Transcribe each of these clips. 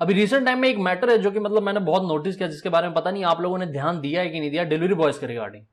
अभी recent time में एक मैटर है जो कि मतलब मैंने बहुत नोटिस किया, जिसके बारे में पता नहीं आप लोगों ने ध्यान दिया है कि नहीं दिया, डिलीवरी बॉयज के रिगार्डिंग।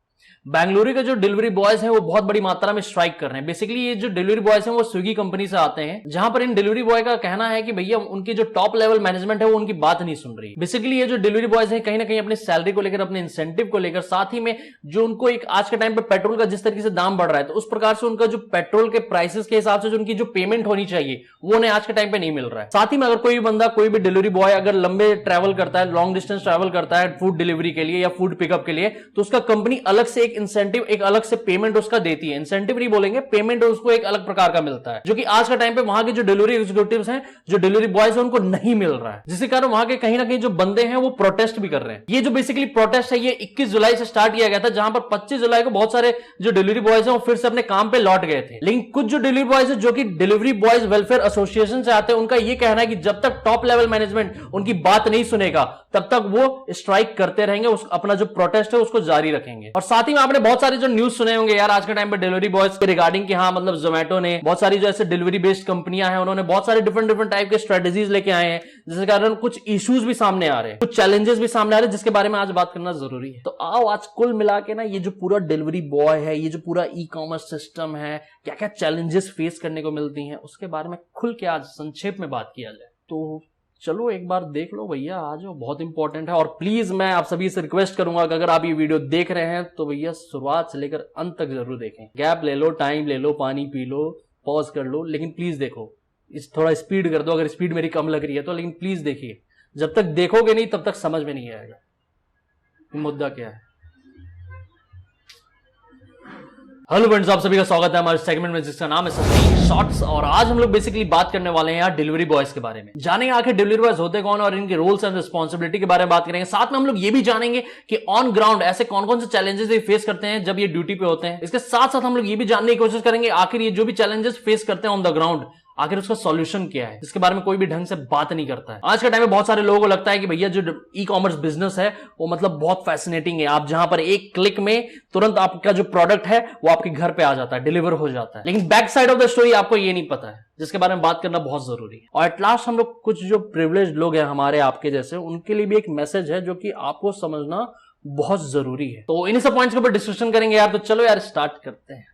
बेंगलुरु के जो डिलीवरी बॉयज हैं वो बहुत बड़ी मात्रा में स्ट्राइक कर रहे हैं। बेसिकली ये जो डिलीवरी बॉयज हैं वो स्विगी कंपनी से आते हैं, जहां पर इन डिलीवरी बॉय का कहना है कि भैया उनकी जो टॉप लेवल मैनेजमेंट है वो उनकी बात नहीं सुन रही। बेसिकली ये जो डिलीवरी बॉयज हैं कहीं ना कहीं अपनी सैलरी को लेकर, अपने इंसेंटिव को लेकर, साथ ही में जो उनको एक आज के टाइम पे पेट्रोल का जिस तरीके से दाम बढ़ रहा है, तो उस प्रकार से उनका जो पेट्रोल के प्राइसेस के हिसाब से जो उनकी जो पेमेंट होनी चाहिए वो उन्हें आज के टाइम पे नहीं मिल रहा है। साथ ही में अगर कोई बंदा, कोई भी डिलीवरी बॉय अगर लंबे ट्रैवल करता है, लॉन्ग डिस्टेंस ट्रैवल करता है फूड डिलीवरी के लिए या फूड पिकअप के लिए, तो उसका कंपनी अलग से एक इंसेंटिव, एक अलग से पेमेंट उसका देती है। इंसेंटिव नहीं बोलेंगे, पेमेंट उसको एक अलग प्रकार का मिलता है, जो कि आज के टाइम पे वहां के जो डिलीवरी एग्जीक्यूटिव्स हैं, जो डिलीवरी बॉयज हैं, उनको नहीं मिल रहा है, जिसके कारण वहां के कहीं ना कहीं जो बंदे हैं वो प्रोटेस्ट भी कर रहे हैं। ये जो बेसिकली प्रोटेस्ट है ये 21 जुलाई से स्टार्ट किया गया था, जहां पर 25 जुलाई को बहुत सारे जो डिलीवरी बॉयज हैं वो फिर से अपने काम पे लौट गए थे। लेकिन कुछ जो डिलीवरी बॉयज है, जो कि डिलीवरी बॉयज वेलफेयर एसोसिएशन से आते हैं, उनका यह कहना है कि जब तक टॉप लेवल मैनेजमेंट उनकी बात नहीं सुनेगा तब तक वो स्ट्राइक करते रहेंगे, अपना जो प्रोटेस्ट है उसको जारी रखेंगे। और साथ ही में आपने बहुत सारे जो न्यूज सुने होंगे यार आज के टाइम पे डिलीवरी बॉयज के रिगार्डिंग कि हाँ मतलब जोमेटो ने, बहुत सारी जो ऐसे डिलीवरी बेस्ड कंपनियां हैं, उन्होंने बहुत सारे डिफरेंट टाइप के स्ट्रेटेजीज लेके आए हैं, जिसके कारण कुछ इश्यूज भी सामने आ रहे हैं, कुछ चैलेंजेस भी सामने आ रहे हैं, जिसके बारे में आज बात करना जरूरी है। तो आओ आज कुल मिला के ना ये जो पूरा डिलीवरी बॉय है, ये जो पूरा ई कॉमर्स सिस्टम है, क्या क्या चैलेंजेस फेस करने को मिलती हैं, उसके बारे में खुल के आज संक्षेप में बात किया जाए। तो चलो एक बार देख लो भैया, आज बहुत इंपॉर्टेंट है। और प्लीज मैं आप सभी से रिक्वेस्ट करूंगा कि अगर आप ये वीडियो देख रहे हैं तो भैया शुरुआत से लेकर अंत तक जरूर देखें। गैप ले लो, टाइम ले लो, पानी पी लो, पॉज कर लो, लेकिन प्लीज देखो। इस थोड़ा स्पीड कर दो अगर स्पीड मेरी कम लग रही है तो, लेकिन प्लीज देखिए। जब तक देखोगे नहीं तब तक समझ में नहीं आएगा मुद्दा क्या है। हेलो फ्रेंड्स, आप सभी का स्वागत है हमारे सेगमेंट में जिसका नाम है सस्टेन शॉर्ट्स। और आज हम लोग बेसिकली बात करने वाले हैं यार डिलीवरी बॉयज के बारे में। जानेंगे आखिर डिलीवरी बॉयज होते कौन और इनके रोल्स एंड रिस्पॉन्सिबिलिटी के बारे में बात करेंगे। साथ में हम लोग ये भी जानेंगे कि ऑन ग्राउंड ऐसे कौन कौन से चैलेंजेस ये फेस करते हैं जब ये ड्यूटी पे होते हैं। इसके साथ साथ हम लोग ये भी जानने की कोशिश करेंगे आखिर ये जो भी चैलेंजेस फेस करते हैं ऑन द ग्राउंड, आखिर उसका सॉल्यूशन क्या है, इसके बारे में कोई भी ढंग से बात नहीं करता है। आज के टाइम में बहुत सारे लोगों को लगता है कि भैया जो ई कॉमर्स बिजनेस है वो मतलब बहुत फैसिनेटिंग है, आप जहां पर एक क्लिक में तुरंत आपका जो प्रोडक्ट है वो आपके घर पे आ जाता है, डिलीवर हो जाता है। लेकिन back side of the story आपको ये नहीं पता है, जिसके बारे में बात करना बहुत जरूरी है। और एट लास्ट हम लोग कुछ जो प्रिविलेज्ड लोग हैं हमारे आपके जैसे, उनके लिए भी एक मैसेज है जो कि आपको समझना बहुत जरूरी है। तो इन सब पॉइंट्स के ऊपर डिस्कशन करेंगे यार। तो चलो यार स्टार्ट करते हैं।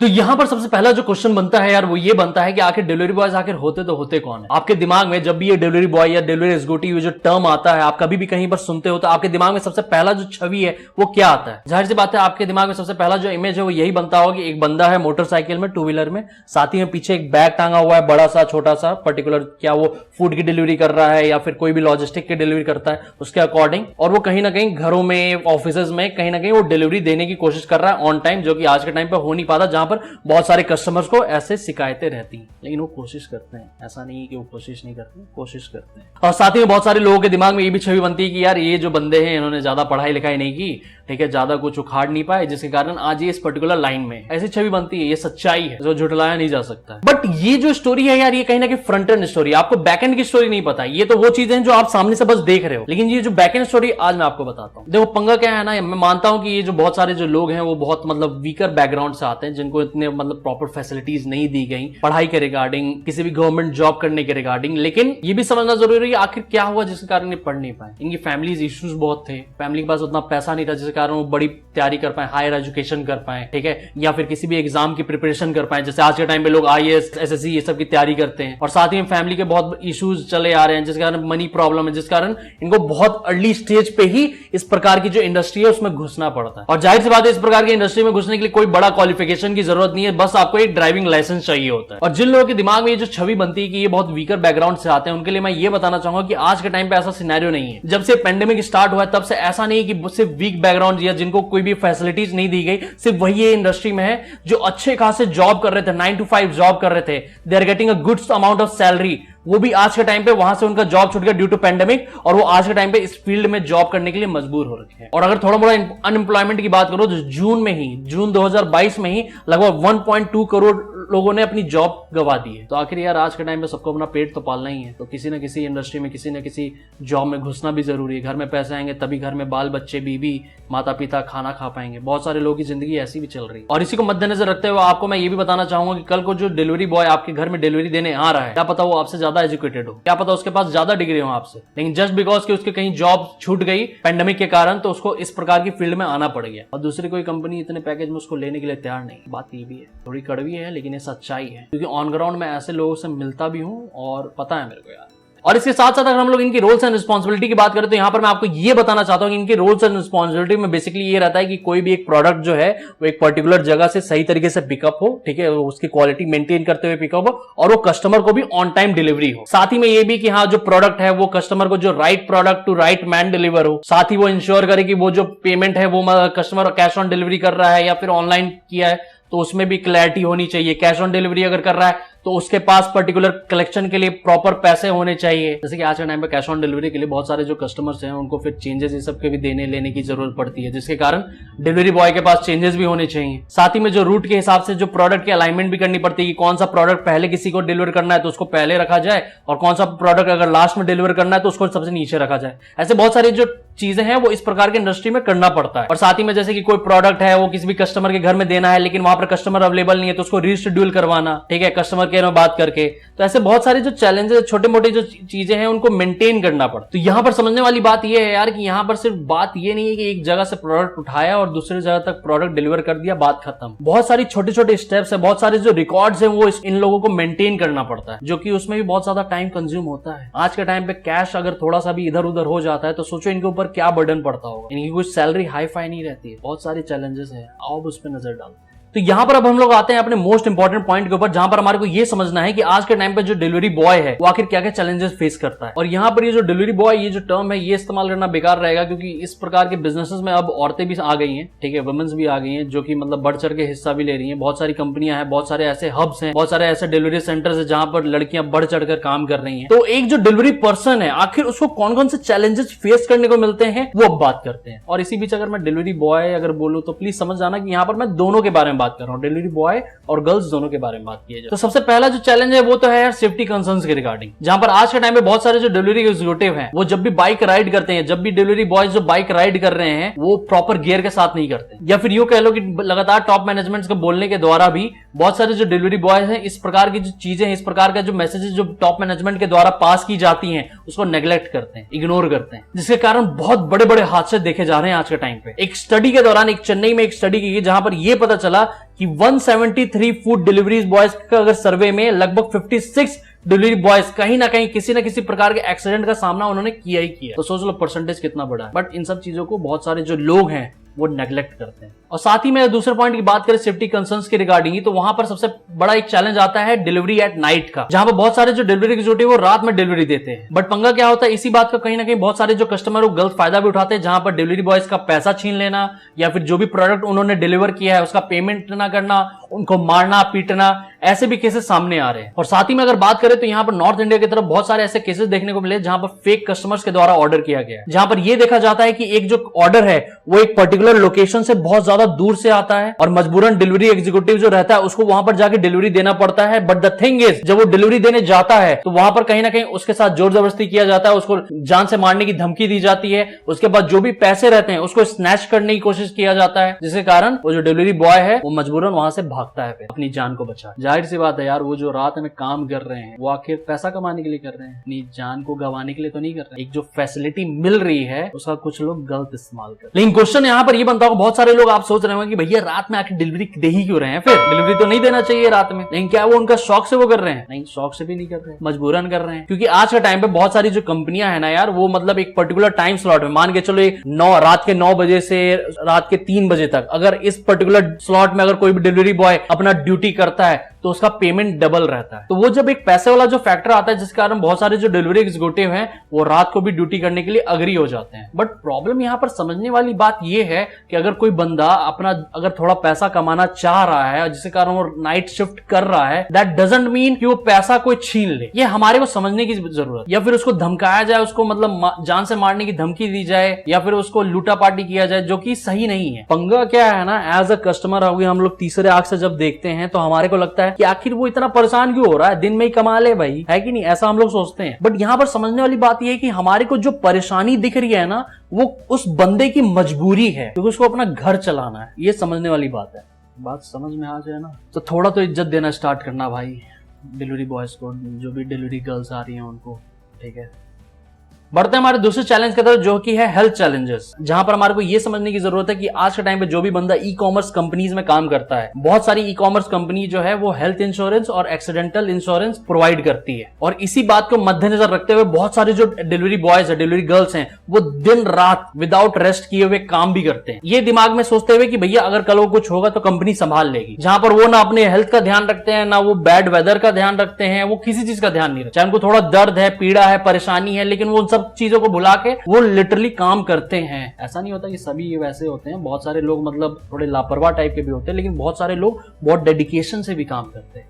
तो यहां पर सबसे पहला जो क्वेश्चन बनता है यार वो ये बनता है कि आखिर डिलीवरी बॉयज आखिर होते तो होते कौन है। आपके दिमाग में जब भी ये डिलीवरी बॉय या डिलीवरी एग्जीक्यूटिव जो टर्म आता है, आप कभी भी कहीं पर सुनते हो, तो आपके दिमाग में सबसे पहला जो छवि है वो क्या आता है? जाहिर सी बात है आपके दिमाग में सबसे पहला जो इमेज है वो यही बनता होगा कि एक बंदा है मोटरसाइकिल में, टू व्हीलर में, साथ ही में पीछे एक बैग टांगा हुआ है बड़ा सा छोटा सा, पर्टिकुलर क्या वो फूड की डिलीवरी कर रहा है या फिर कोई भी लॉजिस्टिक की डिलीवरी करता है उसके अकॉर्डिंग, और वो कहीं ना कहीं घरों में, ऑफिस में कहीं ना कहीं वो डिलीवरी देने की कोशिश कर रहा है ऑन टाइम, जो कि आज के टाइम पे हो नहीं पाता, जहां पर बहुत सारे कस्टमर्स को ऐसे शिकायतें रहती हैं। लेकिन वो कोशिश करते हैं, ऐसा नहीं है कि वो कोशिश नहीं करते, कोशिश करते हैं। और साथ ही में बहुत सारे लोगों के दिमाग में ये भी छवि बनती है कि यार ये जो बंदे हैं इन्होंने ज्यादा पढ़ाई लिखाई नहीं की, ठीक है, ज्यादा कुछ उखाड़ नहीं पाए, जिसके कारण आज ये इस पर्टिकुलर लाइन में, ऐसी छवि बनती है। ये सच्चाई है जो झुठलाया नहीं जा सकता है। बट ये जो स्टोरी है यार ये कहीं ना कहीं फ्रंट एंड स्टोरी, आपको बैक एंड की स्टोरी नहीं पता। ये तो वो चीजें हैं जो आप सामने से बस देख रहे हो, लेकिन ये जो बैक एंड स्टोरी आज मैं आपको बताता हूं। देखो पंगा क्या है ना, मैं मानता हूं कि ये जो बहुत सारे जो लोग हैं वो बहुत मतलब वीकर बैकग्राउंड से आते हैं, जिनको इतने मतलब प्रॉपर फैसिलिटीज नहीं दी गई पढ़ाई के रिगार्डिंग, किसी भी गवर्नमेंट जॉब करने के रिगार्डिंग। लेकिन ये भी समझना जरूरी है आखिर क्या हुआ जिसके कारण ये पढ़ नहीं पाए। इनकी फैमिलीज इश्यूज बहुत थे, फैमिली के पास उतना पैसा नहीं था जिसके कारण वो बड़ी तैयारी कर पाए, हायर एजुकेशन कर पाए, ठीक है, या फिर किसी भी एग्जाम की प्रिपरेशन कर पाए। जैसे आज के टाइम पे लोग आईएएस, एसएससी ये सब की तैयारी करते हैं। और साथ ही में फैमिली के बहुत इश्यूज चले आ रहे हैं, जिसके कारण मनी प्रॉब्लम है, जिस कारण इनको बहुत अर्ली स्टेज पे ही इस प्रकार की जो इंडस्ट्री है उसमें घुसना पड़ता है। और जाहिर सी बात है इस प्रकार की इंडस्ट्री में घुसने के लिए कोई बड़ा क्वालिफिकेशन की जरूरत नहीं है, बस आपको एक ड्राइविंग लाइसेंस चाहिए होता है। और जिन लोगों के दिमाग में ये जो छवि बनती है कि ये बहुत वीकर बैकग्राउंड से आते हैं, उनके लिए मैं ये बताना चाहूंगा कि आज के टाइम पे ऐसा सिनेरियो नहीं है। जब से पेंडेमिक स्टार्ट हुआ है तब से ऐसा नहीं है कि सिर्फ वीक बैकग्राउंड या जिनको कोई भी फैसिलिटीज नहीं दी गई सिर्फ वही ये इंडस्ट्री में है जो अच्छे खासे जॉब कर रहे थे, 9 to 5 जॉब कर रहे थे, they are getting a good amount of salary, वो भी आज के टाइम पे वहां से उनका जॉब छूट गया ड्यू टू पेंडेमिक, और वो आज के टाइम पे इस फील्ड में जॉब करने के लिए मजबूर हो रखे हैं। और अगर थोड़ा मोड़ा अनएम्प्लॉयमेंट की बात करो तो जून 2022 में ही लगभग 1.2 करोड़ लोगों ने अपनी जॉब गवा दी है। तो आखिर यार आज के टाइम पे सबको अपना पेट तो पालना ही है, तो किसी न किसी इंडस्ट्री में किसी न किसी जॉब में घुसना भी जरूरी है। घर में पैसे आएंगे तभी घर में बाल बच्चे बीवी माता पिता खाना खा पाएंगे। बहुत सारे लोगों की जिंदगी ऐसी भी चल रही है। और इसी को मद्देनजर रखते हुए आपको मैं ये भी बताना चाहूंगा कि कल को जो डिलीवरी बॉय आपके घर में डिलीवरी देने आ रहा है, क्या पता वो आपसे ज्यादा एजुकेटेड हो, क्या पता उसके पास ज्यादा डिग्री हो आपसे, लेकिन जस्ट बिकॉज कि उसके कहीं जॉब छूट गई पेंडेमिक के कारण तो उसको इस प्रकार की फील्ड में आना पड़ गया, और दूसरी कोई कंपनी इतने पैकेज में उसको लेने के लिए तैयार नहीं। बात ये भी है, थोड़ी कड़वी है लेकिन ये सच्चाई है, क्योंकि ऑन ग्राउंड में ऐसे लोगों से मिलता भी हूं और पता है मेरे को यार। और इसके साथ साथ अगर हम लोग इनकी रोल्स एंड रिस्पांसिबिलिटी की बात करें तो यहां पर मैं आपको ये बताना चाहता हूं कि इनकी रोल्स एंड रिस्पांसिबिलिटी में बेसिकली ये रहता है कि कोई भी एक प्रोडक्ट जो है वो एक पर्टिकुलर जगह से सही तरीके से पिकअप हो, ठीक है, उसकी क्वालिटी मेंटेन करते हुए पिकअप हो, और वो कस्टमर को भी ऑन टाइम डिलीवरी हो। साथ ही में ये भी कि हाँ जो प्रोडक्ट है वो कस्टमर को जो right product to right man deliver हो। साथ ही वो इंश्योर करे कि वो जो पेमेंट है वो कस्टमर कैश ऑन डिलीवरी कर रहा है या फिर ऑनलाइन किया है तो उसमें भी क्लैरिटी होनी चाहिए। कैश ऑन डिलीवरी अगर कर रहा है तो उसके पास पर्टिकुलर कलेक्शन के लिए प्रॉपर पैसे होने चाहिए। जैसे कि आज के टाइम पे कैश ऑन डिलीवरी के लिए बहुत सारे जो कस्टमर्स हैं उनको फिर चेंजेस ये सब के भी देने लेने की जरूरत पड़ती है, जिसके कारण डिलीवरी बॉय के पास चेंजेस भी होने चाहिए। साथ ही में जो रूट के हिसाब से जो प्रोडक्ट की अलाइनमेंट भी करनी पड़ती है कि कौन सा प्रोडक्ट पहले किसी को डिलीवर करना है तो उसको पहले रखा जाए, और कौन सा प्रोडक्ट अगर लास्ट में डिलीवर करना है तो उसको सबसे नीचे रखा जाए। ऐसे बहुत सारी जो चीजें हैं वो इस प्रकार की इंडस्ट्री में करना पड़ता है। और साथ ही में जैसे कि कोई प्रोडक्ट है वो किसी भी कस्टमर के घर में देना है लेकिन वहां पर कस्टमर अवेलेबल नहीं है तो उसको रीशेड्यूल करवाना, ठीक है, कस्टमर केयर में बात करके। तो ऐसे बहुत सारे जो चैलेंजेस छोटे मोटे जो चीजें हैं उनको मेंटेन करना पड़ता है। तो यहां पर समझने वाली बात यह है यार कि यहां पर सिर्फ बात ये नहीं है कि एक जगह से प्रोडक्ट उठाया और दूसरी जगह तक प्रोडक्ट डिलीवर कर दिया, बात खत्म। बहुत सारी छोटे छोटे स्टेप्स है, बहुत सारे जो रिकॉर्ड्स हैं वो इन लोगों को मेंटेन करना पड़ता है, जो कि उसमें भी बहुत ज्यादा टाइम कंज्यूम होता है। आज के टाइम पे कैश अगर थोड़ा सा भी इधर उधर हो जाता है तो सोचो इनके ऊपर क्या बर्डन पड़ता होगा। इनकी कुछ सैलरी हाई फाई नहीं रहती है, बहुत सारे चैलेंजेस है। आओ उस पर नजर डालते हैं। तो यहां पर अब हम लोग आते हैं अपने मोस्ट इंपॉर्टेंट पॉइंट के ऊपर, जहां पर हमारे को यह समझना है कि आज के टाइम पे जो डिलीवरी बॉय है वो आखिर क्या क्या चैलेंजेस फेस करता है। और यहां पर ये जो डिलीवरी बॉय ये जो टर्म है ये इस्तेमाल करना बेकार रहेगा, क्योंकि इस प्रकार के बिजनेसेस में अब औरतें भी आ गई हैं, ठीक है, वुमेन्स भी आ गई हैं जो कि मतलब बढ़ चढ़ के हिस्सा भी ले रही हैं। बहुत सारी कंपनियां हैं, बहुत सारे ऐसे हब्स हैं, बहुत सारे ऐसे डिलीवरी सेंटर्स है जहां पर लड़कियां बढ़ चढ़कर काम कर रही हैं। तो एक जो डिलीवरी पर्सन है आखिर उसको कौन कौन से चैलेंजेस फेस करने को मिलते हैं वो अब बात करते हैं। और इसी बीच अगर मैं डिलीवरी बॉय अगर बोलूं तो प्लीज समझ जाना कि यहां पर मैं दोनों के बारे में बात कर रहा हूं, डिलीवरी बॉय और गर्ल्स दोनों के बारे में बात किया जाए। तो सबसे पहला जो चैलेंज है वो तो है यार सेफ्टी कंसर्न्स के रिगार्डिंग, जहां पर आज के टाइम पे बहुत सारे जो डिलीवरी एग्जीक्यूटिव हैं वो जब भी बाइक राइड करते हैं, जब भी डिलीवरी बॉयज जो बाइक राइड कर रहे हैं वो प्रॉपर गियर के साथ नहीं करते, या फिर यूं कह लो कि लगातार टॉप मैनेजमेंट के बोलने के द्वारा भी बहुत सारे जो डिलीवरी बॉयज हैं इस प्रकार की जो चीजें हैं, इस प्रकार का जो मैसेजेस जो टॉप मैनेजमेंट के द्वारा पास की जाती हैं उसको नेग्लेक्ट करते हैं, इग्नोर करते हैं, जिसके कारण बहुत बड़े बड़े हादसे देखे जा रहे हैं आज के टाइम पे। एक स्टडी के दौरान एक चेन्नई में एक स्टडी की गई जहां पर यह पता चला कि 173 फूड डिलीवरीज बॉयज का अगर सर्वे में लगभग 56 डिलीवरी बॉयज कहीं ना कहीं किसी ना किसी प्रकार के एक्सीडेंट का सामना उन्होंने किया ही किया। तो सोच लो परसेंटेज कितना बड़ा है। बट इन सब चीजों को बहुत सारे जो लोग हैं वो नेग्लेक्ट करते हैं। और साथ ही में दूसरे पॉइंट की बात करें सेफ्टी कंसर्न्स के रिगार्डिंग, तो वहां पर सबसे बड़ा एक चैलेंज आता है डिलीवरी एट नाइट का, जहां पर बहुत सारे जो डिलीवरी एग्जीक्यूटिव वो रात में डिलीवरी देते हैं। बट पंगा क्या होता है इसी बात का कहीं ना कहीं बहुत सारे जो कस्टमर वो गलत फायदा भी उठाते हैं, जहां पर डिलीवरी बॉयज का पैसा छीन लेना या फिर जो भी प्रोडक्ट उन्होंने डिलीवर किया है उसका पेमेंट ना करना, उनको मारना पीटना, ऐसे भी केसेस सामने आ रहे हैं। और साथ ही में अगर बात करें तो यहाँ पर नॉर्थ इंडिया की तरफ बहुत सारे ऐसे केसेस देखने को मिले जहां पर फेक कस्टमर्स के द्वारा ऑर्डर किया गया, जहां पर यह देखा जाता है कि एक जो ऑर्डर है वो एक पर्टिकुलर लोकेशन से बहुत ज्यादा दूर से आता है और मजबूरन डिलीवरी एग्जीक्यूटिव जो रहता है उसको वहां पर जाके डिलीवरी देना पड़ता है। बट द थिंग इज जब वो डिलीवरी देने जाता है तो वहां पर कहीं ना कहीं उसके साथ जोर जबरदस्ती किया जाता है, उसको जान से मारने की धमकी दी जाती है। उसके बाद जो भी पैसे रहते हैं उसको स्नैच करने की कोशिश किया जाता है, जिसके कारण वो जो डिलीवरी बॉय है वो मजबूरन वहां से भागता है अपनी जान को बचा। जाहिर सी बात है यार वो जो रात में काम कर रहे हैं वो आखिर पैसा कमाने के लिए कर रहे हैं, अपनी जान को गंवाने के लिए तो नहीं कर रहे। एक जो फैसिलिटी मिल रही है उसका कुछ लोग गलत इस्तेमाल कर। लेकिन क्वेश्चन यहाँ पर ये बनता होगा, बहुत सारे लोग आप सोच रहे होंगे कि भैया रात में आके डिलीवरी दे ही क्यों रहे हैं, फिर डिलीवरी तो नहीं देना चाहिए रात में। लेकिन क्या वो उनका शौक से वो कर रहे हैं? नहीं, शौक से भी नहीं कर रहे हैं, मजबूरन कर रहे हैं। क्योंकि आज के टाइम पे बहुत सारी जो कंपनियां है ना यार वो मतलब एक पर्टिकुलर टाइम स्लॉट में, मान के चलो रात के 9 बजे से रात के 3 बजे तक अगर इस पर्टिकुलर स्लॉट में अगर कोई भी डिलीवरी बॉय अपना ड्यूटी करता है तो उसका पेमेंट डबल रहता है। तो वो जब एक पैसे वाला जो फैक्टर आता है, जिस कारण बहुत सारे जो डिलीवरी एग्जीक्यूटिव हैं वो रात को भी ड्यूटी करने के लिए अग्री हो जाते हैं। बट प्रॉब्लम यहां पर समझने वाली बात ये है कि अगर कोई बंदा अपना अगर थोड़ा पैसा कमाना चाह रहा है जिसके कारण वो नाइट शिफ्ट कर रहा है, दैट डजंट मीन कि वो पैसा कोई छीन ले। ये हमारे को समझने की जरूरत, या फिर उसको धमकाया जाए, उसको मतलब जान से मारने की धमकी दी जाए, या फिर उसको लूटा पाटी किया जाए, जो कि सही नहीं है। पंगा क्या है ना, एज अ कस्टमर हम लोग तीसरे आंख से जब देखते हैं तो हमारे को लगता है कि आखिर वो इतना परेशान क्यों हो रहा है, दिन में ही कमा ले भाई, है कि नहीं, ऐसा हम लोग सोचते हैं। बट यहां पर समझने वाली बात यह है कि हमारे को जो परेशानी दिख रही है ना, वो उस बंदे की मजबूरी है, क्योंकि उसको अपना घर चलाना है। ये समझने वाली बात है। बात समझ में आ जाए ना, तो थोड़ा तो इज्जत देना स्टार्ट करना भाई डिलीवरी बॉयज को, जो भी डिलीवरी गर्ल्स आ रही हैं उनको, ठीक है। बढ़ते हैं हमारे दूसरे चैलेंज की तरफ, जो कि है हेल्थ चैलेंजेस, जहां पर हमारे को यह समझने की जरूरत है कि आज के टाइम पे जो भी बंदा ई कॉमर्स कंपनीज में काम करता है, बहुत सारी ई कॉमर्स कंपनी जो है वो हेल्थ इंश्योरेंस और एक्सीडेंटल इंश्योरेंस प्रोवाइड करती है। और इसी बात को मद्देनजर रखते हुए बहुत सारे जो डिलीवरी बॉयज है, डिलीवरी गर्ल्स हैं, वो दिन रात विदाउट रेस्ट किए हुए काम भी करते हैं, ये दिमाग में सोचते हुए कि भैया अगर कल को कुछ होगा तो कंपनी संभाल लेगी। जहां पर वो ना अपने हेल्थ का ध्यान रखते हैं, ना वो बैड वेदर का ध्यान रखते हैं, वो किसी चीज का ध्यान नहीं रखते। चाहे उनको थोड़ा दर्द है, पीड़ा है, परेशानी है, लेकिन वो उन सब चीजों को भुला के वो लिटरली काम करते हैं। ऐसा नहीं होता कि सभी ये वैसे होते हैं, बहुत सारे लोग मतलब थोड़े लापरवाह टाइप के भी होते हैं, लेकिन बहुत सारे लोग बहुत डेडिकेशन से भी काम करते हैं।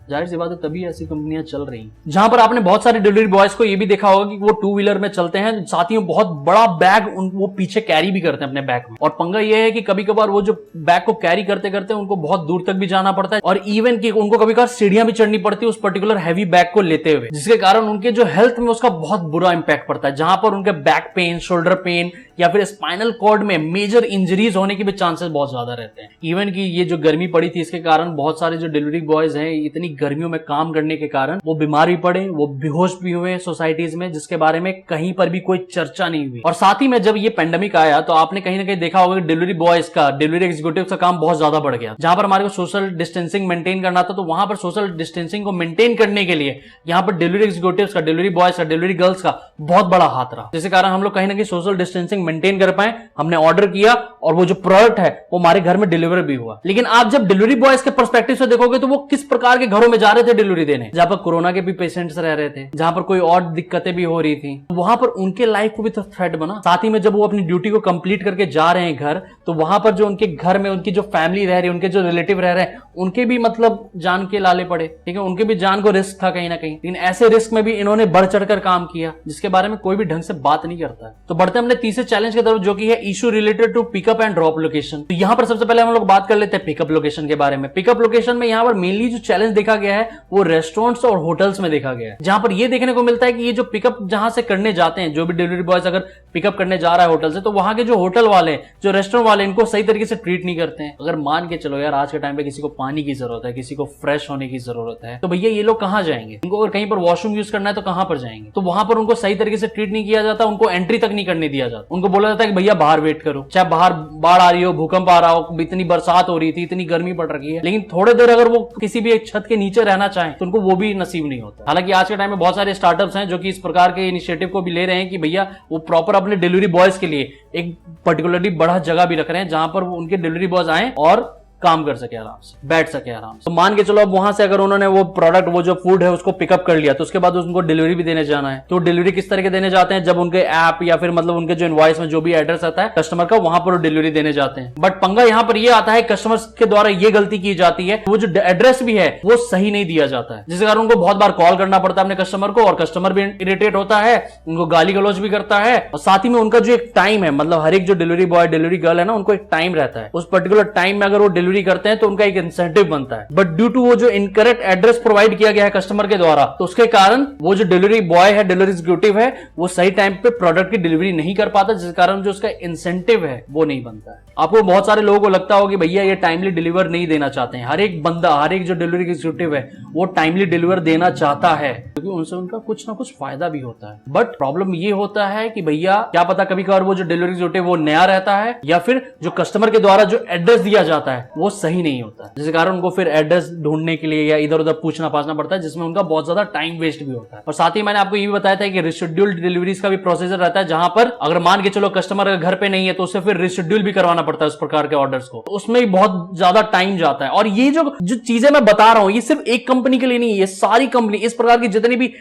जाहिर सी बात है तभी ऐसी कंपनियां चल रही हैं। जहां पर आपने बहुत सारे डिलीवरी बॉयज को ये भी देखा होगा कि वो टू व्हीलर में चलते हैं, साथ ही में बहुत बड़ा बैग वो पीछे कैरी भी करते हैं अपने बैग में। और पंगा ये है कि कभी कभार वो जो बैग को कैरी करते करते उनको बहुत दूर तक भी जाना पड़ता है, और इवन कि उनको कभी कभार सीढ़ियां भी चढ़नी पड़ती है उस पर्टिकुलर हैवी बैग को लेते हुए, जिसके कारण उनके जो हेल्थ में उसका बहुत बुरा इंपैक्ट पड़ता है। जहां पर उनके बैक पेन, शोल्डर पेन या फिर स्पाइनल कॉर्ड में मेजर इंजरीज होने के भी चांसेस बहुत ज्यादा रहते हैं। इवन कि ये जो गर्मी पड़ी थी इसके कारण बहुत सारे जो डिलीवरी बॉयज हैं इतनी गर्मियों में काम करने के कारण वो बीमार भी पड़े, वो बेहोश भी हुए सोसाइटीज में, जिसके बारे में कहीं पर भी कोई चर्चा नहीं हुई। और साथ ही में जब ये पेंडेमिक आया तो आपने कहीं ना कहीं देखा होगा कि डिलीवरी बॉयज का, डिलीवरी एग्जीक्यूटिव का काम बहुत ज्यादा बढ़ गया। जहां पर हमारे को सोशल डिस्टेंसिंग मेंटेन करना था, तो वहां पर सोशल डिस्टेंसिंग को मेंटेन करने के लिए यहाँ पर डिलीवरी एग्जीक्यूटिव का, डिलीवरी बॉयज का, डिलीवरी गर्ल्स का बहुत बड़ा हाथ रहा, जिसके कारण हम लोग कहीं ना कहीं सोशल डिस्टेंसिंग मेंटेन कर पाए। हमने ऑर्डर किया और वो जो प्रोडक्ट है वो हमारे घर में डिलीवर भी हुआ। लेकिन आप जब डिलीवरी बॉयज के पर्सपेक्टिव से देखोगे तो वो किस प्रकार के घरों में जा रहे थे डिलीवरी देने, जहां पर कोरोना के भी पेशेंट्स रह रहे थे, जहां पर कोई और दिक्कतें भी हो रही थी, वहां पर उनके लाइफ को भी तो थ्रेट बना। साथ ही में जब वो अपनी ड्यूटी को कंप्लीट करके जा रहे हैं घर, तो वहां पर जो उनके घर में उनकी जो फैमिली रह रही है, उनके जो रिलेटिव रह रहे हैं, उनके भी मतलब जान के लाले पड़े, ठीक है, उनके भी जान को रिस्क था कहीं ना कहीं। लेकिन ऐसे रिस्क में भी इन्होंने बढ़ चढ़कर काम किया, जिसके बारे में कोई भी ढंग से बात नहीं करता है। तो बढ़ते हमने तीसरे चैलेंज की तरफ, जो कि है issue related to pickup and drop location. तो यहां पर सबसे पहले हम लोग बात कर लेते हैं पिकअप लोकेशन के बारे में। पिकअप लोकेशन में यहां पर मेनली जो चैलेंज देखा गया है वो रेस्टोरेंट्स और होटल्स में देखा गया है, जहां पर ये देखने को मिलता है कि ये जो पिकअप जहां से करने जाते हैं, जो भी डिलीवरी बॉयज अगर पिकअप करने जा रहा है होटल से, तो वहां के जो होटल वाले, जो रेस्टोरेंट वाले, इनको सही तरीके से ट्रीट नहीं करते हैं। अगर मान के चलो यार आज के टाइम पे किसी को पानी की जरूरत है, किसी को फ्रेश होने की जरूरत है, तो भैया ये लोग कहां जाएंगे? इनको अगर कहीं पर वॉशरूम यूज करना है तो कहां पर जाएंगे? तो वहां पर उनको सही तरीके से ट्रीट नहीं किया जाता, उनको एंट्री तक नहीं करने दिया जाता। उनको बोला जाता है कि भैया बाहर वेट करो, चाहे बाहर बाढ़ आ रही हो, भूकंप आ रहा हो, इतनी बरसात हो रही थी, इतनी गर्मी पड़ रही है, लेकिन थोड़े देर अगर वो किसी भी एक छत के नीचे रहना चाहें तो उनको वो भी नसीब नहीं होता। हालांकि आज के टाइम में बहुत सारे स्टार्टअप्स हैं जो कि इस प्रकार के इनिशिएटिव को भी ले रहे हैं कि भैया वो प्रॉपर अपने डिलीवरी बॉयज के लिए एक पर्टिकुलरली बड़ा जगह भी रख रहे हैं, जहां पर उनके डिलीवरी बॉयज आए और काम कर सके, आराम से बैठ सके आराम से। तो मान के चलो अब वहां से अगर उन्होंने वो प्रोडक्ट, वो जो फूड है उसको पिकअप कर लिया, तो उसके बाद उनको डिलीवरी भी देने जाना है। तो डिलीवरी किस तरह के देने जाते हैं? जब उनके ऐप या फिर मतलब उनके जो इनवॉइस में जो भी एड्रेस आता है कस्टमर का, वहां पर डिलीवरी देने जाते हैं। बट पंगा यहां पर ये आता है, कस्टमर्स के द्वारा ये गलती की जाती है, वो जो एड्रेस भी है वो सही नहीं दिया जाता है, जिसके कारण उनको बहुत बार कॉल करना पड़ता है अपने कस्टमर को, और कस्टमर भी इरिटेट होता है, उनको गाली गलौज भी करता है। और साथ ही में उनका जो एक टाइम है, मतलब हर एक जो डिलीवरी बॉय, डिलीवरी गर्ल है ना, उनको एक टाइम रहता है, उस पर्टिकुलर टाइम में अगर वो डिलीवरी करते हैं तो उनका एक इंसेंटिव बनता है। बट ड्यू टू वो जो इनकरेक्ट एड्रेस प्रोवाइड किया गया है कस्टमर के द्वारा, तो उसके कारण वो जो डिलीवरी बॉय है, डिलीवरी एग्जीक्यूटिव है, वो सही टाइम पे प्रोडक्ट की डिलीवरी नहीं कर पाता, जिस कारण जो उसका इंसेंटिव है वो नहीं बनता है। आपको बहुत सारे लोगों को लगता होगा कि भैया ये टाइमली डिलीवर नहीं देना चाहते हैं। हर एक बंदा, हर एक जो डिलीवरी एग्जीक्यूटिव है वो टाइमली डिलीवर देना चाहता है, क्योंकि क्योंकि उनसे उनका कुछ ना कुछ फायदा भी होता है। बट प्रॉब्लम ये होता है कि भैया क्या पता कभी कभार वो जो डिलीवरी जोटे वो नया रहता है, या फिर जो कस्टमर के द्वारा जो एड्रेस दिया जाता है वो सही नहीं होता है, जिसके कारण उनको फिर एड्रेस ढूंढने के लिए या इधर उधर पूछना पाछना पड़ता है, जिसमें उनका बहुत ज्यादा टाइम वेस्ट भी होता है। और साथ ही मैंने आपको ये भी बताया था कि रिशेड्यूल्ड डिलीवरीज का भी प्रोसीजर रहता है, जहां पर अगर मान के चलो कस्टमर अगर घर पे नहीं है तो उसे फिर रिशेड्यूल भी करवाना पड़ता है उस प्रकार के ऑर्डर्स को, तो उसमें भी बहुत ज्यादा टाइम जाता है। और ये जो चीजें मैं बता रहा हूं ये सिर्फ एक कंपनी के लिए नहीं है, ये सारी कंपनी इस प्रकार की जितनी भी,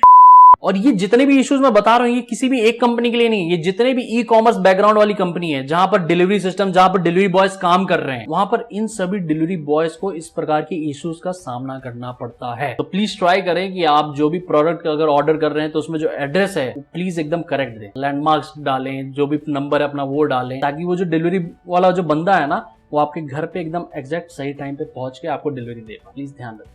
और ये जितने भी इश्यूज मैं बता रहा हूं ये किसी भी एक कंपनी के लिए नहीं है, ये जितने भी ई कॉमर्स बैकग्राउंड वाली कंपनी है, जहां पर डिलीवरी सिस्टम, जहां पर डिलीवरी बॉयज काम कर रहे हैं, वहां पर इन सभी डिलीवरी बॉयज को इस प्रकार के इश्यूज का सामना करना पड़ता है। तो प्लीज ट्राई करें कि आप जो भी प्रोडक्ट अगर ऑर्डर कर रहे हैं तो उसमें जो एड्रेस है प्लीज एकदम करेक्ट दें, लैंडमार्क्स डालें, जो भी नंबर है अपना वो डालें, ताकि वो जो डिलीवरी वाला जो बंदा है ना वो आपके घर पे एकदम एग्जैक्ट सही टाइम पे पहुंच के आपको डिलीवरी दे। प्लीज ध्यान रखें।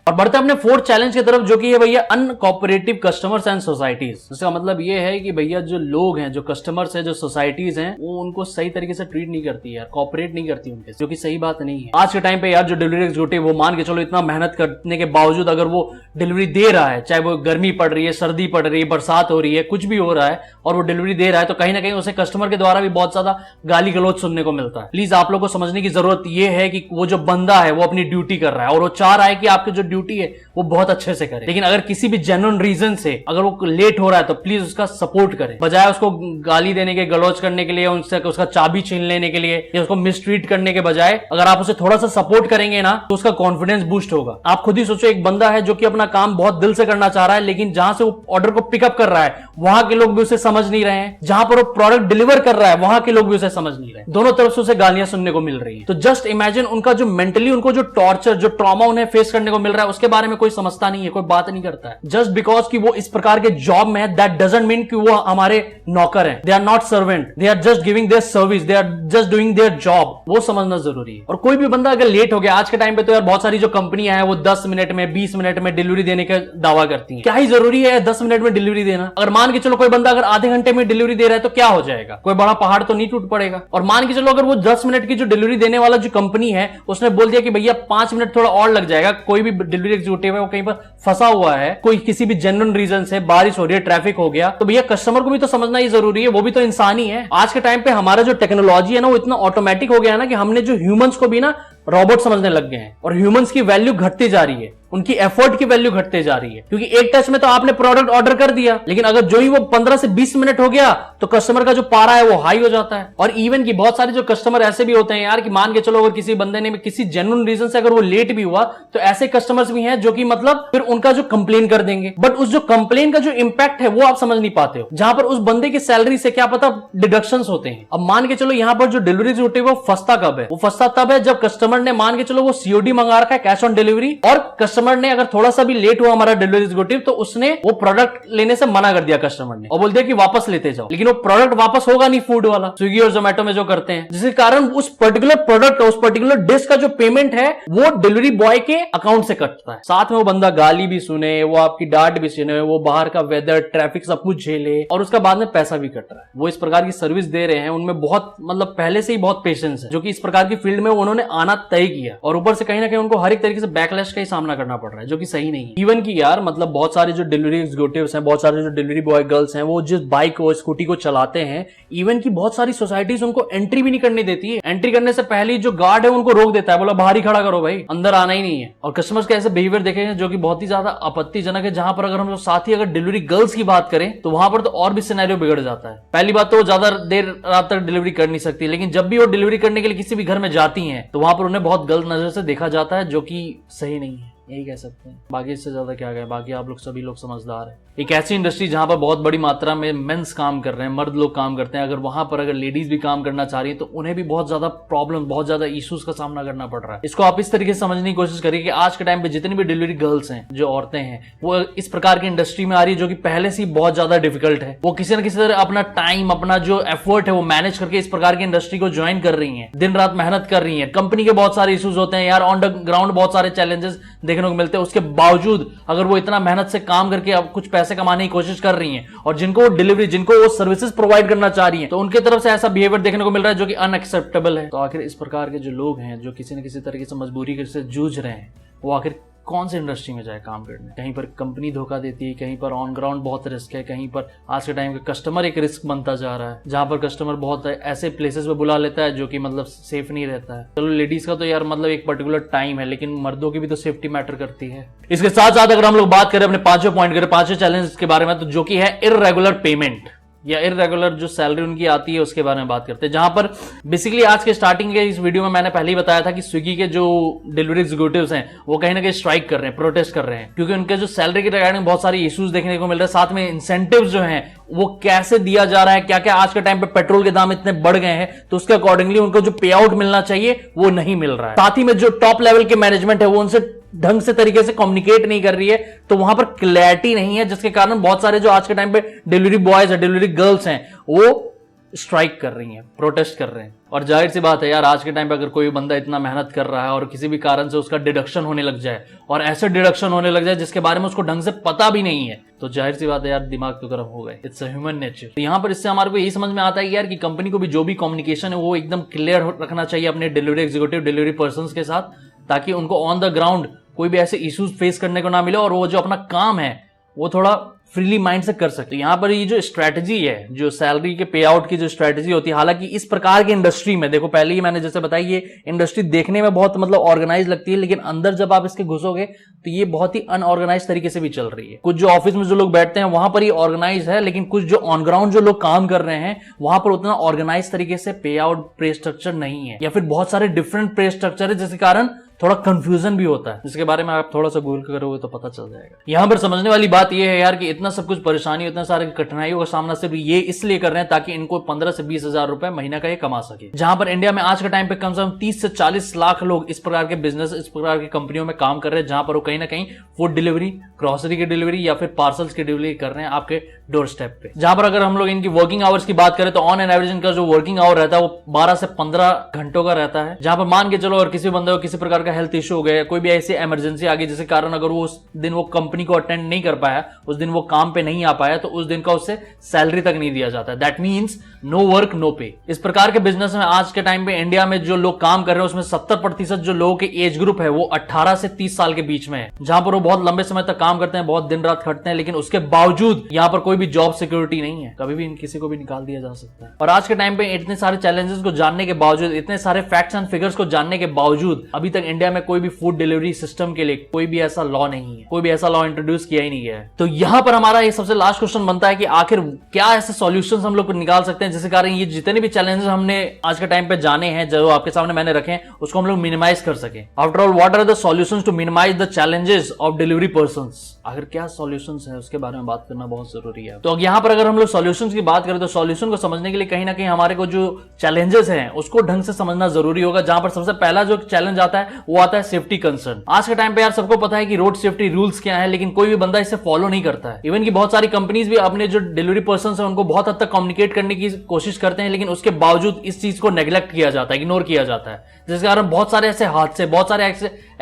और बढ़ते अपने फोर्थ चैलेंज की तरफ, जो कि है भैया अनकोऑपरेटिव कस्टमर्स एंड सोसाइटीज। इसका मतलब ये है कि भैया जो लोग हैं, जो कस्टमर्स हैं, जो सोसाइटीज हैं, वो उनको सही तरीके से ट्रीट नहीं करती है, कोऑपरेट नहीं करती उनके, जो कि सही बात नहीं है। आज के टाइम पे यार जो डिलीवरी एग्जीक्यूटिव, वो मान के चलो इतना मेहनत करने के बावजूद अगर वो डिलीवरी दे रहा है, चाहे वो गर्मी पड़ रही है, सर्दी पड़ रही है, बरसात हो रही है, कुछ भी हो रहा है, और वो डिलीवरी दे रहा है, तो कहीं ना कहीं उसे कस्टमर के द्वारा भी बहुत ज्यादा गाली गलौज सुनने को मिलता है। प्लीज आप लोग को समझने की जरूरत ये है कि वो जो बंदा है वो अपनी ड्यूटी कर रहा है, और वो चाह रहा है कि आपकी जो ड्यूटी है वो बहुत अच्छे से करे। लेकिन अगर किसी भी जेन्युइन रीजन से अगर वो लेट हो रहा है तो प्लीज उसका सपोर्ट करें, बजाय उसको गाली देने के, गलौज करने के लिए, उनसे उसका चाबी छीन लेने के लिए या उसको मिसट्रीट करने के बजाय अगर आप उसे थोड़ा सा सपोर्ट करेंगे ना तो उसका कॉन्फिडेंस बूस्ट होगा। आप खुद ही सोचो, एक बंदा है जो कि अपना काम बहुत दिल से करना चाह रहा है, लेकिन जहां से वो ऑर्डर को पिकअप कर रहा है वहां के लोग भी उसे समझ नहीं रहे हैं, जहां पर वो प्रोडक्ट डिलीवर कर रहा है वहां के लोग भी उसे समझ नहीं रहे, दोनों तरफ से उसे गालियां सुनने को मिल रही है। तो जस्ट इमेजिन उनका जो मेंटली उनको जो टॉर्चर, जो ट्रॉमा उन्हें फेस करने को मिल रहा है, उसके बारे में कोई समझता नहीं है, कोई बात नहीं करता है। जस्ट बिकॉज कि वो इस प्रकार के जॉब में है, दैट डजंट मीन कि वो हमारे नौकर हैं। They are not servant, they are just giving their service, they are just doing their job. वो समझना जरूरी है। और कोई भी बंदा अगर लेट हो गया, आज के टाइम पे तो यार बहुत सारी जो कंपनियां हैं वो 10 मिनट में, 20 मिनट में डिलीवरी देने का दावा करती हैं। क्या ही जरूरी है 10 मिनट में डिलीवरी देना? अगर मान के चलो कोई बंदा अगर आधे घंटे में डिलीवरी दे रहा है तो क्या हो जाएगा? कोई बड़ा पहाड़ तो नहीं टूट पड़ेगा। और मान के चलो अगर वो 10 मिनट की जो डिलीवरी देने वाला जो कंपनी है उसने बोल दिया कि भैया 5 मिनट थोड़ा और लग जाएगा, कोई भी डिलीवरी एग्जीक्यूटिव है वो कहीं पर फंसा हुआ है, कोई किसी भी जेन्युइन रीजन से, बारिश हो रही है, ट्रैफिक हो गया, तो भैया कस्टमर को भी तो समझना ही जरूरी है, वो भी तो इंसान ही है। आज के टाइम पे हमारा जो टेक्नोलॉजी है ना वो इतना ऑटोमेटिक हो गया है ना कि हमने जो ह्यूमंस को भी ना रोबोट समझने लग गए हैं, और ह्यूमंस की वैल्यू घटती जा रही है, उनकी एफर्ट की वैल्यू घटते जा रही है। क्योंकि एक टच में तो आपने प्रोडक्ट ऑर्डर कर दिया, लेकिन अगर जो ही वो 15 से 20 मिनट हो गया तो कस्टमर का जो पारा है वो हाई हो जाता है। और इवन की बहुत सारे जो कस्टमर ऐसे भी होते हैं यार कि मान के चलो अगर किसी बंदे ने किसी जेन्युइन रीजन से अगर वो लेट भी हुआ तो ऐसे कस्टमर्स भी हैं जो कि मतलब फिर उनका जो कंप्लेन कर देंगे, बट उस जो कंप्लेन का जो इंपैक्ट है वो आप समझ नहीं पाते हो, जहां पर उस बंदे की सैलरी से क्या पता डिडक्शंस होते हैं। अब मान के चलो यहां पर जो डिलीवरी होती है वो फंसता कब है? वो फंसता तब है जब कस्टमर ने मान के चलो वो सीओडी मंगा रखा है, कैश ऑन डिलीवरी, और कस्टमर ने अगर थोड़ा सा भी लेट हुआ हमारा डिलीवरी एग्जीक्यूटिव तो उसने वो प्रोडक्ट लेने से मना कर दिया कस्टमर ने, और बोल दिया कि वापस लेते जाओ, लेकिन वो प्रोडक्ट वापस होगा नहीं फूड वाला, स्विगी और जोमेटो में जो करते हैं, जिसके कारण उस पर्टिकुलर प्रोडक्ट का, उस पर्टिकुलर डिश का जो पेमेंट है वो डिलीवरी बॉय के अकाउंट से कटता है। साथ में वो बंदा गाली भी सुने, वो आपकी डांट भी सुने, वो बाहर का वेदर, ट्रैफिक सब कुछ झेले, और उसका बाद में पैसा भी कट रहा है। वो इस प्रकार की सर्विस दे रहे हैं, उनमें बहुत मतलब पहले से ही बहुत पेशेंस है, जो कि इस प्रकार की फील्ड में उन्होंने आना तय किया, और ऊपर से कहीं ना कहीं उनको हर एक तरीके से बैकलैश का ही सामना करना पड़ रहा है, जो कि सही नहीं है। इवन की यार मतलब बहुत सारे जो डिलीवरी एग्जीक्यूटिव्स हैं, बहुत सारे जो डिलीवरी बॉय गर्ल्स हैं, वो जिस बाइक और स्कूटी को चलाते हैं, इवन की बहुत सारी सोसाइटीज उनको एंट्री भी नहीं करने देती है। एंट्री करने से पहले जो गार्ड है उनको रोक देता है, बोला बाहर ही खड़ा करो भाई, अंदर आना ही नहीं है। और कस्टमर्स के ऐसे बिहेवियर देखे हैं जो कि बहुत ही ज्यादा आपत्तिजनक है, जहां पर अगर हम साथ ही अगर डिलीवरी गर्ल्स की बात करें तो वहां पर तो और भी सिनेरियो बिगड़ जाता है। पहली बात तो वो ज्यादा देर रात तक डिलीवरी कर नहीं सकती, लेकिन जब भी वो डिलीवरी करने के लिए किसी भी घर में जाती हैं तो वहां पर उन्हें बहुत गलत नजर से देखा जाता है, जो कि सही नहीं है, यही कह सकते हैं। बाकी इससे ज्यादा क्या कहें, बाकी आप लोग सभी लोग समझदार हैं। एक ऐसी इंडस्ट्री जहां पर बहुत बड़ी मात्रा में मेंस काम कर रहे हैं, मर्द लोग काम करते हैं, अगर वहां पर अगर लेडीज भी काम करना चाह रही है तो उन्हें भी बहुत ज्यादा प्रॉब्लम, बहुत ज्यादा इश्यूज का सामना करना पड़ रहा है। इसको आप इस तरीके से समझने की कोशिश करिए कि आज के टाइम पे जितनी भी डिलीवरी गर्ल्स हैं, जो औरतें हैं, वो इस प्रकार की इंडस्ट्री में आ रही है जो कि पहले से ही बहुत ज्यादा डिफिकल्ट है। वो किसी न किसी तरह अपना टाइम, अपना जो एफर्ट है वो मैनेज करके इस प्रकार की इंडस्ट्री को ज्वाइन कर रही है, दिन रात मेहनत कर रही है। कंपनी के बहुत सारे इश्यूज होते हैं यार, ऑन द ग्राउंड बहुत सारे चैलेंजेस देखने को मिलते हैं, उसके बावजूद अगर वो इतना मेहनत से काम करके अब कुछ पैसे कमाने की कोशिश कर रही हैं, और जिनको वो डिलीवरी, जिनको वो सर्विसेज प्रोवाइड करना चाह रही हैं, तो उनके तरफ से ऐसा बिहेवियर देखने को मिल रहा है जो कि अनएक्सेप्टेबल है। तो आखिर इस प्रकार के जो लोग हैं जो किसी न किसी तरीके से मजबूरी से जूझ रहे हैं, वो आखिर कौन सी इंडस्ट्री में जाए काम करने। कहीं पर कंपनी धोखा देती है, कहीं पर ऑन ग्राउंड बहुत रिस्क है, कहीं पर आज के टाइम का कस्टमर एक रिस्क बनता जा रहा है, जहां पर कस्टमर बहुत ऐसे प्लेसेस पे बुला लेता है जो कि मतलब सेफ नहीं रहता है। चलो लेडीज का तो यार मतलब एक पर्टिकुलर टाइम है, लेकिन मर्दों की भी तो सेफ्टी मैटर करती है। इसके साथ साथ अगर हम लोग बात करें अपने पांचवें पॉइंट करें, पांचवें चैलेंज के बारे में, तो जो कि है इररेगुलर पेमेंट या इररेगुलर जो सैलरी उनकी आती है उसके बारे में बात करते हैं। जहां पर बेसिकली आज के स्टार्टिंग के इस वीडियो में मैंने पहले ही बताया था कि स्विगी के जो डिलीवरी एग्जीक्यूटिव्स हैं वो कहीं ना कहीं स्ट्राइक कर रहे हैं, प्रोटेस्ट कर रहे हैं, क्योंकि उनके जो सैलरी के रिगार्डिंग बहुत सारे इश्यूज देखने को मिल रहे हैं। साथ में इंसेंटिव जो हैं वो कैसे दिया जा रहा है, क्या क्या आज के टाइम पे पेट्रोल के दाम इतने बढ़ गए हैं तो उसके अकॉर्डिंगली उनको जो पे आउट मिलना चाहिए वो नहीं मिल रहा है। साथ ही में जो टॉप लेवल के मैनेजमेंट है वो उनसे ढंग से तरीके से कम्युनिकेट नहीं कर रही है, तो वहां पर क्लैरिटी नहीं है, जिसके कारण बहुत सारे जो आज के टाइम पे डिलीवरी बॉयज है, डिलीवरी गर्ल्स हैं, वो स्ट्राइक कर रही हैं, प्रोटेस्ट कर रहे हैं। और जाहिर सी बात है यार, आज के टाइम पे अगर कोई बंदा इतना मेहनत कर रहा है और किसी भी कारण से उसका डिडक्शन होने लग जाए, और ऐसे डिडक्शन होने लग जाए जिसके बारे में उसको ढंग से पता भी नहीं है, तो जाहिर सी बात है यार, दिमाग तो गर्म हो गए। It's a human nature. तो यहाँ पर इससे हमारे को यही समझ में आता है कि यार कि कंपनी को भी जो भी कम्युनिकेशन है वो एकदम क्लियर रखना चाहिए अपने डिलीवरी एग्जीक्यूटिव, डिलीवरी पर्सन के साथ, ताकि उनको ऑन द ग्राउंड कोई भी ऐसे इश्यूज फेस करने को ना मिले और वो जो अपना काम है वो थोड़ा फ्रीली माइंड से कर सकते। यहाँ पर ये जो स्ट्रेटजी है, जो सैलरी के पे आउट की जो स्ट्रेटजी होती है, हालांकि इस प्रकार की इंडस्ट्री में देखो, पहले ही मैंने जैसे बताया, ये इंडस्ट्री देखने में बहुत मतलब ऑर्गेनाइज लगती है, लेकिन अंदर जब आप इसके घुसोगे तो ये बहुत ही अनऑर्गेनाइज तरीके से भी चल रही है। कुछ जो ऑफिस में जो लोग बैठते हैं वहां पर ही ऑर्गेनाइज है, लेकिन कुछ जो ऑन ग्राउंड जो लोग काम कर रहे हैं वहां पर उतना ऑर्गेनाइज तरीके से पे आउट पे स्ट्रक्चर नहीं है, या फिर बहुत सारे डिफरेंट पे स्ट्रक्चर है, जिसके कारण थोड़ा कंफ्यूजन भी होता है, जिसके बारे में आप थोड़ा सा गूगल करोगे तो पता चल जाएगा। यहां पर समझने वाली बात यह है यार कि इतना सब कुछ परेशानी, इतना सारे कठिनाइयों का सामना सिर्फ ये इसलिए कर रहे हैं ताकि इनको 15 से 20 हजार रुपए महीना का ये कमा सके। जहां पर इंडिया में आज के टाइम पे कम से कम 30 से 40 लाख लोग इस प्रकार के बिजनेस, इस प्रकार की कंपनियों में काम कर रहे हैं, जहां पर वो कहीं ना कहीं फूड डिलीवरी, ग्रोसरी की डिलीवरी या फिर पार्सल्स की डिलीवरी कर रहे हैं आपके डोर स्टेप पे। जहां पर अगर हम लोग इनकी वर्किंग आवर्स की बात करें तो ऑन एन एवरेज इनका जो वर्किंग आवर रहता है वो 12 से 15 घंटों का रहता है। जहां पर मान के चलो और किसी बंदे को किसी प्रकार का हेल्थ इश्यू हो गया, कोई भी ऐसी इमरजेंसी आ गई जिसके कारण अगर वो उस दिन वो कंपनी को अटेंड नहीं कर पाया, उस दिन वो काम पे नहीं आ पाया, तो उस दिन का उससे सैलरी तक नहीं दिया जाता है। That means no work no pay. इस प्रकार के बिजनेस में आज के टाइम पे इंडिया में जो लोग काम कर रहे हैं उसमें 70% जो लोगों के एज ग्रुप है वो 18 से 30 साल के बीच में है, जहां पर वो बहुत लंबे समय तक काम करते हैं, बहुत दिन रात खटते हैं, लेकिन उसके बावजूद यहां पर कोई भी जॉब सिक्योरिटी नहीं है, कभी भी किसी को भी निकाल दिया जा सकता है। और आज के टाइम पे इतने सारे चैलेंजेस को जानने के बावजूद, इतने सारे फैक्ट्स एंड फिगर्स को जानने के बावजूद अभी तक इंडिया में कोई भी फूड डिलीवरी सिस्टम के लिए कोई भी ऐसा लॉ नहीं है, कोई भी ऐसा लॉ इंट्रोड्यूस किया ही नहीं गया है। तो यहां पर हमारा ये सबसे लास्ट क्वेश्चन बनता है कि आखिर क्या ऐसे सॉल्यूशंस हम लोग निकाल सकते हैं जिसके कारण ये जितने भी चैलेंजेस हमने आज के टाइम पे जाने हैं, जो आपके सामने मैंने रखे हैं, उसको हम लोग मिनिमाइज कर सके। After all, what are the solutions to minimise the challenges of delivery persons? आखिर क्या सॉल्यूशंस है उसके बारे में बात करना बहुत जरूरी है। तो यहां पर अगर हम लोग सॉल्यूशंस की बात करें तो सॉल्यूशन को समझने के लिए कहीं ना कहीं हमारे को जो चैलेंजेस हैं उसको ढंग से समझना जरूरी होगा। जहां पर सबसे पहला जो चैलेंज आता है वो आता है सेफ्टी कंसर्न। आज के टाइम पे यार सबको पता है कि रोड सेफ्टी रूल्स क्या है, लेकिन कोई भी बंदा इसे फॉलो नहीं करता है। इवन की बहुत सारी कंपनीज भी अपने जो डिलीवरी पर्सन है उनको बहुत हद तक कम्युनिकेट करने की कोशिश करते हैं, लेकिन उसके बावजूद इस चीज को नेग्लेक्ट किया जाता है, इग्नोर किया जाता है, जिसके कारण बहुत सारे ऐसे हादसे, बहुत सारे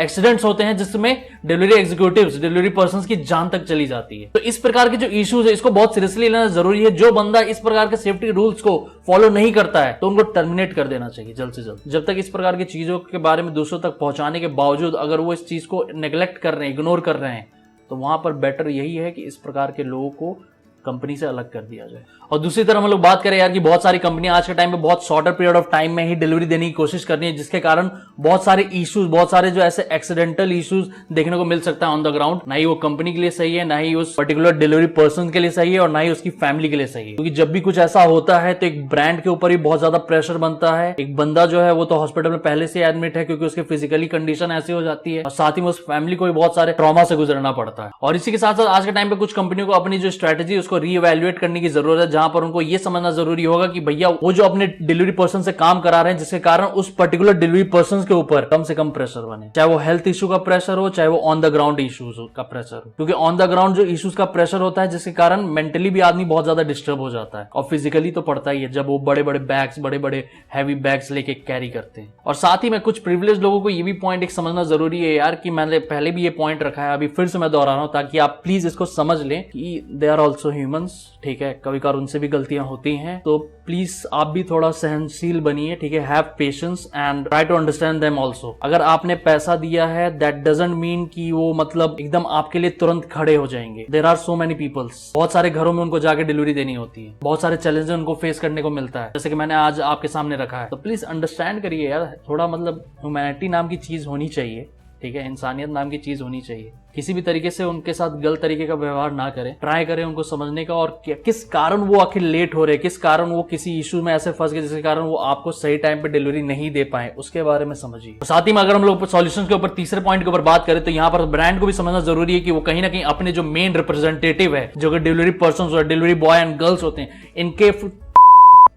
एक्सीडेंट्स होते हैं जिसमें डिलीवरी एग्जीक्यूटिव्स, डिलीवरी पर्संस की जान तक चली जाती है। तो इस प्रकार के जो इश्यूज है इसको बहुत सीरियसली लेना जरूरी है। जो बंदा इस प्रकार के सेफ्टी रूल्स को फॉलो नहीं करता है तो उनको टर्मिनेट कर देना चाहिए जल्द से जल्द। जब तक इस प्रकार की चीजों के बारे में दूसरों तक पहुंचाने के बावजूद अगर वो इस चीज को नेग्लेक्ट कर रहे हैं, इग्नोर कर रहे हैं, तो वहां पर बेटर यही है कि इस प्रकार के लोगों को कंपनी से अलग कर दिया जाए। और दूसरी तरफ हम लोग बात करें यार कि बहुत सारी कंपनियां आज के टाइम पे बहुत शॉर्टर पीरियड ऑफ टाइम में ही डिलीवरी देने की कोशिश कर रही है, जिसके कारण बहुत सारे इश्यूज, बहुत सारे जो ऐसे एक्सीडेंटल इश्यूज देखने को मिल सकता है ऑन द ग्राउंड। ना ही वो कंपनी के लिए सही है, ना ही उस पर्टिकुलर डिलीवरी पर्सन के लिए सही है, और ना ही उसकी फैमिली के लिए सही है। क्योंकि जब भी कुछ ऐसा होता है तो एक ब्रांड के ऊपर ही बहुत ज्यादा प्रेशर बनता है। एक बंदा जो है वो तो हॉस्पिटल में पहले से एडमिट है क्योंकि उसकी फिजिकली कंडीशन ऐसी हो जाती है, और साथ ही में उस फैमिली को भी बहुत सारे ट्रॉमा से गुजरना पड़ता है। और इसी के साथ साथ आज के टाइम पे कुछ कंपनियों को अपनी जो स्ट्रेटेजी उसको रीइवैल्यूएट करने की जरूरत है, जहां पर उनको यह समझना जरूरी होगा कि भैया वो जो अपने डिलीवरी पर्सन से काम करा रहे हैं, जिसके कारण उस पर्टिकुलर डिलीवरी पर्सन के ऊपर कम से कम प्रेशर बने, चाहे वो हेल्थ इश्यू का प्रेशर हो, चाहे वो ऑन द ग्राउंड इश्यूज का प्रेशर हो। क्योंकि ऑन द ग्राउंड जो इश्यूज का प्रेशर होता है जिसके कारण मेंटली भी आदमी बहुत ज्यादा डिस्टर्ब हो जाता है, और फिजिकली तो पड़ता ही है जब वो बड़े बड़े बैग्स, बड़े बड़े हैवी बैग्स लेके कैरी करते हैं। और साथ ही में कुछ प्रिविलेज लोगों को ये भी पॉइंट एक समझना जरूरी है यार कि मैंने पहले भी ये पॉइंट रखा है, अभी फिर से मैं दोहरा रहा हूं ताकि आप प्लीज इसको समझ लें कि दे आर ऑल्सो ह्यूमंस, ठीक है, कभी कभार उनसे भी गलतियां होती हैं, तो प्लीज आप भी थोड़ा सहनशील बनिए, ठीक है, have patience and try to understand them also. अगर आपने पैसा दिया है दैट डजंट मीन कि वो मतलब एकदम आपके लिए तुरंत खड़े हो जाएंगे। There are so many peoples, बहुत सारे घरों में उनको जाके डिलीवरी देनी होती है, बहुत सारे चैलेंजेस उनको फेस करने को मिलता है, जैसे कि मैंने आज आपके सामने रखा है। तो प्लीज अंडरस्टैंड करिए यार, थोड़ा मतलब ह्यूमैनिटी नाम की चीज होनी चाहिए, ठीक है, इंसानियत नाम की चीज होनी चाहिए। किसी भी तरीके से उनके साथ गलत तरीके का व्यवहार ना करें, ट्राई करें उनको समझने का, और किस कारण वो आखिर लेट हो रहे, किस कारण वो किसी इशू में ऐसे फंस गए जिसके कारण वो आपको सही टाइम पे डिलीवरी नहीं दे पाए, उसके बारे में समझिए। तो साथ ही में अगर हम लोग सॉल्यूशंस के ऊपर तीसरे पॉइंट के ऊपर बात करें, तो यहाँ पर ब्रांड को भी समझना जरूरी है कि वो कहीं ना कहीं अपने जो मेन रिप्रेजेंटेटिव है, जो कि delivery person, delivery boy and girls होते हैं,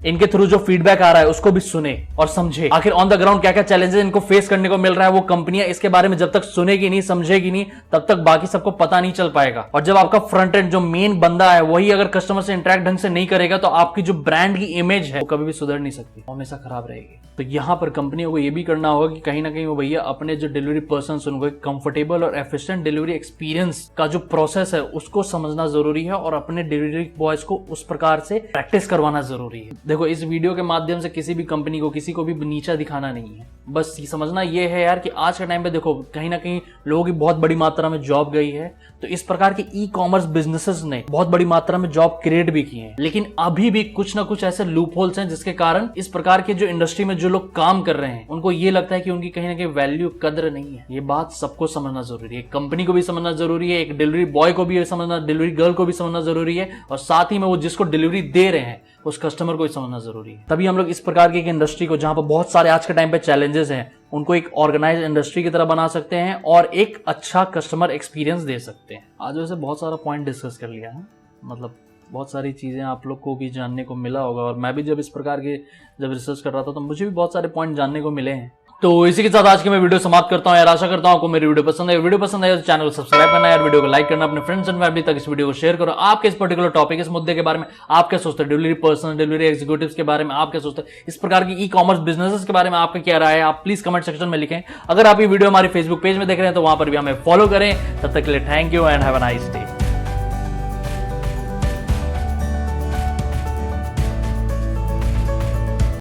इनके थ्रू जो फीडबैक आ रहा है उसको भी सुने और समझे। आखिर ऑन द ग्राउंड क्या क्या चैलेंजेस इनको फेस करने को मिल रहा है, वो कंपनियां इसके बारे में जब तक सुनेगी नहीं, समझेगी नहीं, तब तक बाकी सबको पता नहीं चल पाएगा। और जब आपका फ्रंट एंड जो मेन बंदा है वही अगर कस्टमर से इंटरेक्ट ढंग से नहीं करेगा, तो आपकी जो ब्रांड की इमेज है वो कभी भी सुधर नहीं सकती, हमेशा खराब रहेगी। तो यहां पर कंपनियों को यह भी करना होगा कि कहीं ना कहीं वो भैया अपने जो डिलीवरी पर्सन उनको एक कंफर्टेबल और एफिशिएंट डिलीवरी एक्सपीरियंस का जो प्रोसेस है उसको समझना जरूरी है, और अपने डिलीवरी बॉयज को उस प्रकार से प्रैक्टिस करवाना जरूरी है। देखो, इस वीडियो के माध्यम से किसी भी कंपनी को, किसी को भी नीचा दिखाना नहीं है, बस ये समझना ये है यार कि आज के टाइम पे देखो कहीं ना कहीं लोगों की बहुत बड़ी मात्रा में जॉब गई है, तो इस प्रकार के ई कॉमर्स बिजनेसेस ने बहुत बड़ी मात्रा में जॉब क्रिएट भी की है। लेकिन अभी भी कुछ ना कुछ ऐसे लूप होल्स हैं जिसके कारण इस प्रकार के जो इंडस्ट्री में जो लोग काम कर रहे हैं उनको ये लगता है कि उनकी कहीं ना कहीं वैल्यू, कद्र नहीं है। ये बात सबको समझना जरूरी है, कंपनी को भी समझना जरूरी है, एक डिलीवरी बॉय को भी समझना, डिलीवरी गर्ल को भी समझना जरूरी है, और साथ ही में वो जिसको डिलीवरी दे रहे हैं उस कस्टमर को भी समझना जरूरी है। तभी हम लोग इस प्रकार की एक इंडस्ट्री को, जहां पर बहुत सारे आज के टाइम पे चैलेंजेस हैं, उनको एक ऑर्गेनाइज इंडस्ट्री की तरह बना सकते हैं और एक अच्छा कस्टमर एक्सपीरियंस दे सकते हैं। आज वैसे बहुत सारा पॉइंट डिस्कस कर लिया है, मतलब बहुत सारी चीज़ें आप लोग को भी जानने को मिला होगा, और मैं भी जब इस प्रकार के जब रिसर्च कर रहा था तो मुझे भी बहुत सारे पॉइंट जानने को मिले हैं। तो इसी के साथ आज की मैं वीडियो समाप्त करता हूं यार। आशा करता हूं आपको मेरी वीडियो पसंद है। वीडियो पसंद है तो चैनल को सब्सक्राइब करना यार, वीडियो को लाइक करना, अपने फ्रेंड्स एंड फैमिली तक इस वीडियो को शेयर करो। आपके इस पर्टिकुलर टॉपिक, इस मुद्दे के बारे में आप क्या सोचते हैं, डिलीवरी पर्सन, डिलीवरी एग्जीक्यूटिव्स के बारे में आप क्या सोचते हैं, इस प्रकार की ई कॉमर्स बिजनेसेस के बारे में आपका क्या राय है, आप प्लीज कमेंट सेक्शन में लिखें। अगर आप ये वीडियो हमारी फेसबुक पेज में देख रहे हैं तो वहां पर भी हमें फॉलो करें। तब तक के लिए thank you and have a nice day.